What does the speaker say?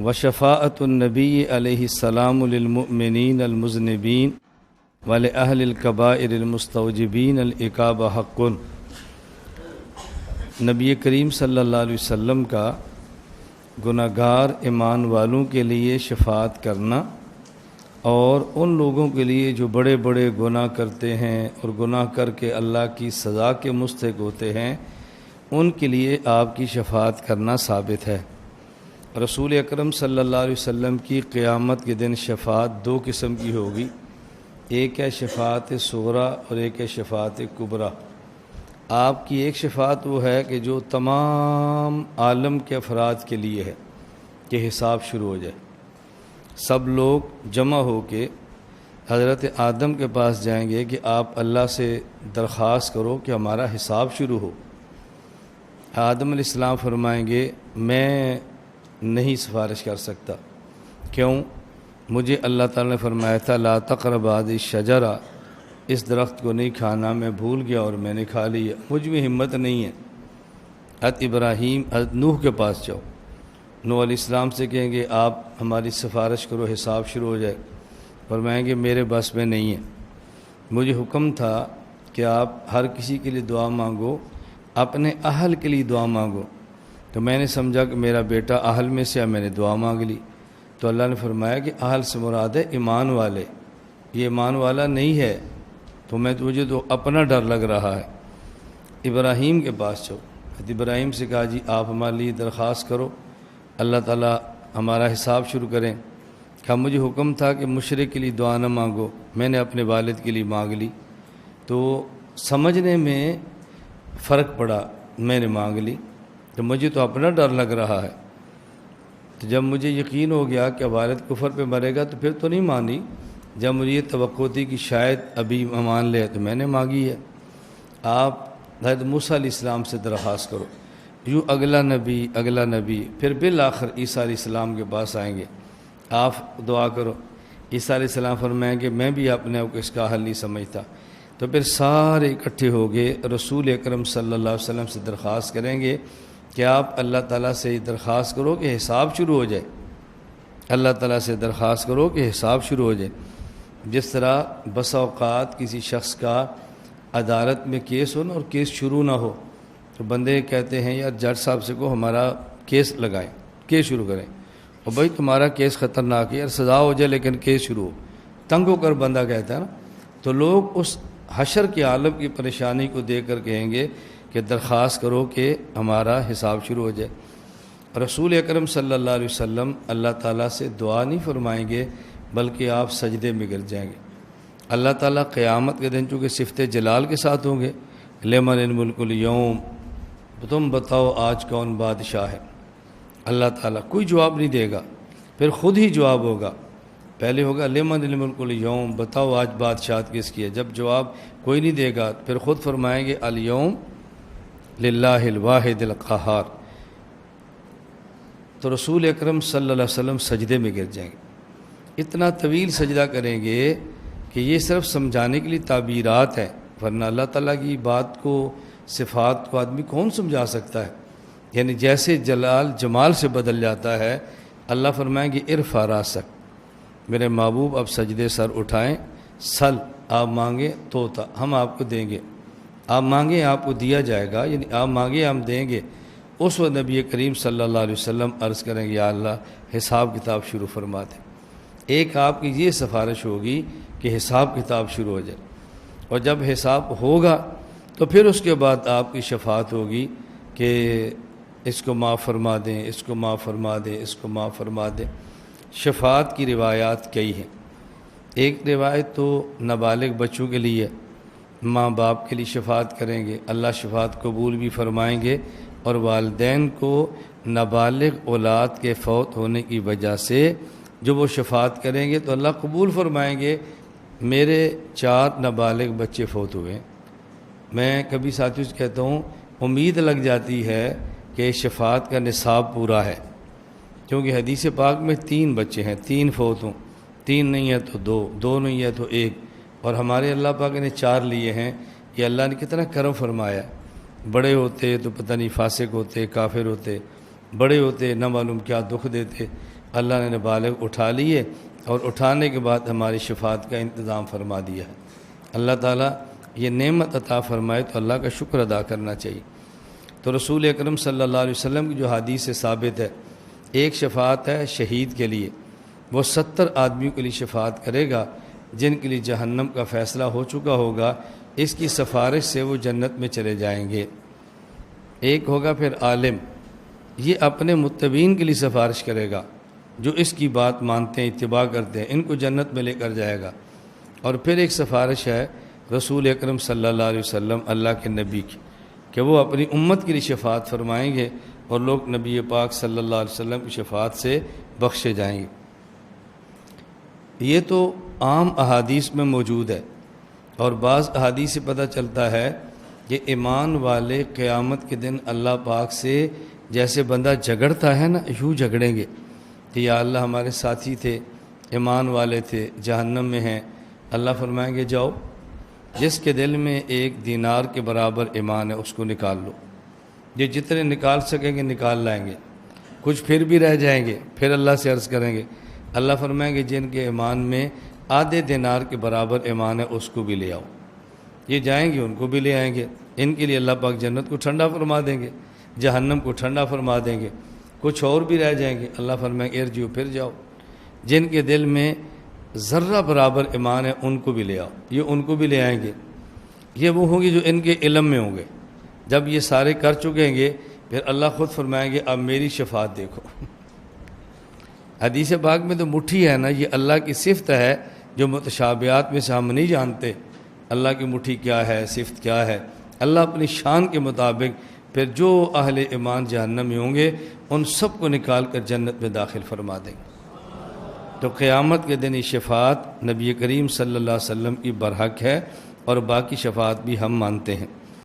وشفاعت النبی علیہ السلام للمؤمنین المذنبین ولأہل الکبائر المستوجبین العقاب حق۔ نبی کریم صلی اللہ علیہ وسلم کا گناہگار ایمان والوں کے لیے شفاعت کرنا اور ان لوگوں کے لیے جو بڑے بڑے گناہ کرتے ہیں اور گناہ کر کے اللہ کی سزا کے مستحق ہوتے ہیں، ان کے لیے آپ کی شفاعت کرنا ثابت ہے۔ رسول اکرم صلی اللہ علیہ وسلم کی قیامت کے دن شفاعت دو قسم کی ہوگی، ایک ہے شفاعت صغریٰ اور ایک ہے شفاعت کبریٰ۔ آپ کی ایک شفاعت وہ ہے کہ جو تمام عالم کے افراد کے لیے ہے کہ حساب شروع ہو جائے، سب لوگ جمع ہو کے حضرت آدم کے پاس جائیں گے کہ آپ اللہ سے درخواست کرو کہ ہمارا حساب شروع ہو۔ آدم علیہ السلام فرمائیں گے میں نہیں سفارش کر سکتا، کیوں؟ مجھے اللہ تعالیٰ نے فرمایا تھا لا تقربا هذه الشجرہ، اس درخت کو نہیں کھانا، میں بھول گیا اور میں نے کھا لیا، مجھ میں ہمت نہیں ہے۔ حضرت ابراہیم حضرت نوح کے پاس جاؤ، نوح علیہ السلام سے کہیں گے آپ ہماری سفارش کرو حساب شروع ہو جائے، فرمائیں گے میرے بس میں نہیں ہے، مجھے حکم تھا کہ آپ ہر کسی کے لیے دعا مانگو، اپنے اہل کے لیے دعا مانگو، تو میں نے سمجھا کہ میرا بیٹا اہل میں سے ہے، میں نے دعا مانگ لی، تو اللہ نے فرمایا کہ اہل سے مراد ہے ایمان والے، یہ ایمان والا نہیں ہے تو مجھے تو اپنا ڈر لگ رہا ہے۔ ابراہیم کے پاس جاؤ، ابراہیم سے کہا جی آپ ہمارے لیے درخواست کرو، اللہ تعالیٰ ہمارا حساب شروع کریں۔ کہا مجھے حکم تھا کہ مشرک کے لیے دعا نہ مانگو، میں نے اپنے والد کے لیے مانگ لی، تو سمجھنے میں فرق پڑا، میں نے مانگ لی تو مجھے تو اپنا ڈر لگ رہا ہے، تو جب مجھے یقین ہو گیا کہ والد کفر پہ مرے گا تو پھر تو نہیں مانی، جب مجھے یہ توقع تھی کہ شاید ابھی مان لے تو میں نے مانگی ہے۔ آپ حضرت موسیٰ علیہ السلام سے درخواست کرو، یوں اگلا نبی پھر بالآخر عیسیٰ علیہ السلام کے پاس آئیں گے، آپ دعا کرو، عیسیٰ علیہ السلام فرمائیں گے میں بھی اپنے آپ کو اس کا حل نہیں سمجھتا، تو پھر سارے اکٹھے ہو گئے رسول اکرم صلی اللہ علیہ وسلم سے درخواست کریں گے کہ آپ اللہ تعالیٰ سے درخواست کرو کہ حساب شروع ہو جائے، اللہ تعالیٰ سے درخواست کرو کہ حساب شروع ہو جائے۔ جس طرح بسا اوقات کسی شخص کا عدالت میں کیس ہو نا اور کیس شروع نہ ہو تو بندے کہتے ہیں یار جج صاحب سے کو ہمارا کیس لگائیں، کیس شروع کریں، اور بھائی تمہارا کیس خطرناک ہے یار، سزا ہو جائے لیکن کیس شروع ہو، تنگ ہو کر بندہ کہتا ہے نا، تو لوگ اس حشر کے عالم کی پریشانی کو دیکھ کر کہیں گے کہ درخواست کرو کہ ہمارا حساب شروع ہو جائے۔ رسول اکرم صلی اللہ علیہ وسلم اللہ تعالیٰ سے دعا نہیں فرمائیں گے بلکہ آپ سجدے میں گر جائیں گے۔ اللہ تعالیٰ قیامت کے دن چونکہ صفت جلال کے ساتھ ہوں گے، لمن الملک اليوم، تم بتاؤ آج کون بادشاہ ہے، اللہ تعالیٰ کوئی جواب نہیں دے گا، پھر خود ہی جواب ہوگا، پہلے ہوگا لمن الملک اليوم، بتاؤ آج بادشاہت کس کی ہے، جب جواب کوئی نہیں دے گا پھر خود فرمائیں گے اليوم للہ الواحد القہار، تو رسول اکرم صلی اللہ علیہ وسلم سجدے میں گر جائیں گے، اتنا طویل سجدہ کریں گے کہ یہ صرف سمجھانے کے لیے تعبیرات ہیں، ورنہ اللہ تعالیٰ کی بات کو صفات کو آدمی کون سمجھا سکتا ہے، یعنی جیسے جلال جمال سے بدل جاتا ہے۔ اللہ فرمائیں گے ارفع راسک، میرے محبوب اب سجدے سر اٹھائیں، سل آپ مانگیں تو ہم آپ کو دیں گے، آپ مانگیں آپ کو دیا جائے گا، یعنی آپ مانگیں ہم دیں گے۔ اس وقت نبی کریم صلی اللہ علیہ وسلم عرض کریں گے یا اللہ حساب کتاب شروع فرما دیں۔ ایک آپ کی یہ سفارش ہوگی کہ حساب کتاب شروع ہو جائے، اور جب حساب ہوگا تو پھر اس کے بعد آپ کی شفاعت ہوگی کہ اس کو معاف فرما دیں، اس کو معاف فرما دیں، اس کو معاف فرما دیں۔ شفاعت کی روایات کئی ہیں، ایک روایت تو نابالغ بچوں کے لیے، ماں باپ کے لیے شفاعت کریں گے، اللہ شفاعت قبول بھی فرمائیں گے، اور والدین کو نابالغ اولاد کے فوت ہونے کی وجہ سے جو وہ شفاعت کریں گے تو اللہ قبول فرمائیں گے۔ میرے 4 نابالغ بچے فوت ہوئے، میں کبھی ساتھیوں سے کہتا ہوں امید لگ جاتی ہے کہ شفاعت کا نصاب پورا ہے، کیونکہ حدیث پاک میں 3 بچے ہیں، 3 فوت ہوں، 3 نہیں ہے تو 2، 2 نہیں ہے تو 1، اور ہمارے اللہ پاک نے 4 لیے ہیں۔ یہ اللہ نے کتنا کرم فرمایا، بڑے ہوتے تو پتہ نہیں فاسق ہوتے، کافر ہوتے، بڑے ہوتے نہ معلوم کیا دکھ دیتے، اللہ نے نابالغ اٹھا لیے اور اٹھانے کے بعد ہماری شفاعت کا انتظام فرما دیا ہے۔ اللہ تعالیٰ یہ نعمت عطا فرمائے تو اللہ کا شکر ادا کرنا چاہیے۔ تو رسول اکرم صلی اللہ علیہ وسلم کی جو حدیث سے ثابت ہے، ایک شفاعت ہے شہید کے لیے، وہ 70 آدمیوں کے لیے شفاعت کرے گا جن کے لیے جہنم کا فیصلہ ہو چکا ہوگا، اس کی سفارش سے وہ جنت میں چلے جائیں گے۔ ایک ہوگا پھر عالم، یہ اپنے متبعین کے لیے سفارش کرے گا جو اس کی بات مانتے ہیں، اتباع کرتے ہیں، ان کو جنت میں لے کر جائے گا۔ اور پھر ایک سفارش ہے رسول اکرم صلی اللہ علیہ وسلم اللہ کے نبی کی، کہ وہ اپنی امت کے لیے شفاعت فرمائیں گے اور لوگ نبی پاک صلی اللہ علیہ وسلم کی شفاعت سے بخشے جائیں گے۔ یہ تو عام احادیث میں موجود ہے، اور بعض احادیث سے پتہ چلتا ہے کہ ایمان والے قیامت کے دن اللہ پاک سے جیسے بندہ جھگڑتا ہے نا، یوں جھگڑیں گے کہ یا اللہ ہمارے ساتھی تھے، ایمان والے تھے، جہنم میں ہیں۔ اللہ فرمائیں گے جاؤ، جس کے دل میں 1 دینار کے برابر ایمان ہے اس کو نکال لو۔ یہ جتنے نکال سکیں گے نکال لائیں گے، کچھ پھر بھی رہ جائیں گے، پھر اللہ سے عرض کریں گے۔ اللہ فرمائیں گے جن کے ایمان میں آدھے دینار کے برابر ایمان ہے اس کو بھی لے آؤ۔ یہ جائیں گے، ان کو بھی لے آئیں گے، ان کے لیے اللہ پاک جنت کو ٹھنڈا فرما دیں گے، جہنم کو ٹھنڈا فرما دیں گے۔ کچھ اور بھی رہ جائیں گے، اللہ فرمائیں گے ارجعوا، پھر جاؤ، جن کے دل میں ذرہ برابر ایمان ہے ان کو بھی لے آؤ۔ یہ ان کو بھی لے آئیں گے۔ یہ وہ ہوں گے جو ان کے علم میں ہوں گے۔ جب یہ سارے کر چکیں گے پھر اللہ خود فرمائیں گے اب میری شفاعت دیکھو۔ حدیث پاک میں تو مٹھی ہے نا، یہ اللہ کی صفت ہے جو متشابہات میں سے ہم نہیں جانتے۔ اللہ کی مٹھی کیا ہے، صفت کیا ہے، اللہ اپنی شان کے مطابق پھر جو اہل ایمان جہنم میں ہوں گے ان سب کو نکال کر جنت میں داخل فرما دیں گے۔ تو قیامت کے دن یہ شفاعت نبی کریم صلی اللہ علیہ وسلم کی برحق ہے، اور باقی شفاعت بھی ہم مانتے ہیں۔